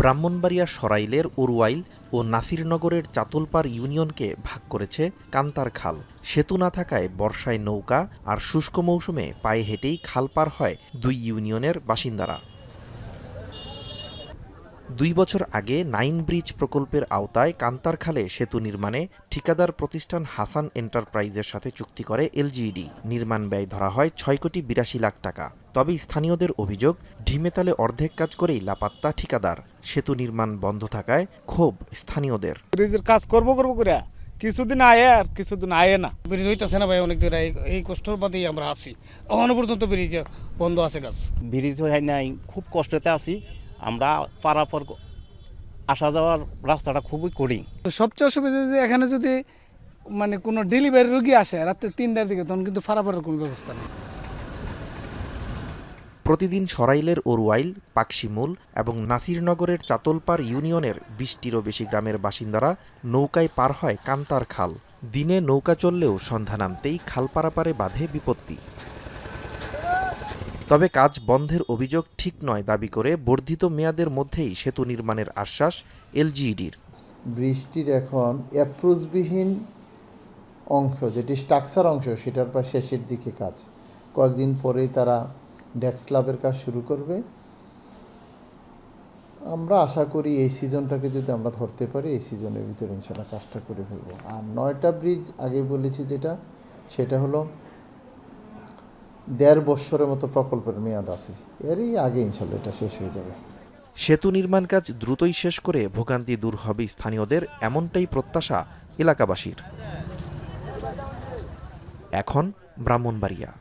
ব্রাহ্মণবাড়িয়া সরাইলের উরওয়াইল ও নাসিরনগরের চাতুলপাড় ইউনিয়নকে ভাগ করেছে কান্তার খাল। সেতু না থাকায় বর্ষায় নৌকা আর শুষ্ক মৌসুমে পায়ে হেঁটেই খাল পার হয় দুই ইউনিয়নের বাসিন্দারা। ২ বছর আগে 9 ব্রিজ প্রকল্পের আওতায় কান্তার খালে সেতু নির্মাণে ঠিকাদার প্রতিষ্ঠান হাসান এন্টারপ্রাইজের সাথে চুক্তি করে এলজিইডি। নির্মাণ ব্যয় ধরা হয় ৬,৮২,০০,০০০ টাকা। তবে স্থানীয়দের অভিযোগ, ঢিমেতালে অর্ধেক কাজ করেই লাপাত্তা ঠিকাদার। সেতু নির্মাণ বন্ধ থাকায় ক্ষোভ স্থানীয়দের। ব্রিজের কাজ করবো করে কিছুদিন আয়ে আর কিছুদিন আয়ে না। ব্রিজ হইতেছে না ভাই, অনেক দূর এই কষ্টের মধ্যেই আমরা আছি। এখনো পর্যন্ত ব্রিজ বন্ধ আছে কাজ। ব্রিজ হয় নাই, খুব কষ্টতে আছি আমরা। পারাপার আসা যাওয়ার রাস্তাটা খুবই কঠিন। সবচেয়ে অসুবিধা যে এখানে যদি কোনো ডেলিভারি রোগী আসে রাত্রে ৩টার দিকে, তখন কিন্তু পারাপারের কোনো ব্যবস্থা নেই। প্রতিদিন সরাইলের উরওয়াইল, পাকশিমুল এবং নাসিরনগরের চাতলপাড় ইউনিয়নের ২০টিরও বেশি গ্রামের বাসিন্দারা নৌকায় পার হয় কান্তার খাল। দিনে নৌকা চললেও সন্ধ্যা নামতেই খাল পারাপারে বাধে বিপত্তি। তবে কাজ বন্ধের অভিযোগ ঠিক নয় দাবি করে বর্ধিত মেয়াদের মধ্যেই সেতু নির্মাণের আশ্বাস এলজিইডির। বৃষ্টির এখন অ্যাপ্রোচবিহীন অংশ, যেটি স্ট্রাকচার অংশ, সেটার প্রায় শেষের দিকে কাজ। কয়েকদিন পরেই তারা ডেক স্ল্যাবের কাজ শুরু করবে। আমরা আশা করি এই সিজনটাকে যদি আমরা ধরতে পারি, এই সিজনের ভিতরে ইনশাল্লাহ কাজটা করে ফেলবো। আর 9টা ব্রিজ আগে বলেছি সেটা হলো 1.5 বছরের মতো প্রকল্পের মেয়াদ আছে। এরই আগে ইনশাল্লাহ এটা শেষ হয়ে যাবে। সেতু নির্মাণ কাজ দ্রুতই শেষ করে ভোগান্তি দূর হবে স্থানীয়দের, এমনটাই প্রত্যাশা এলাকাবাসীর। এখন ব্রাহ্মণবাড়িয়া।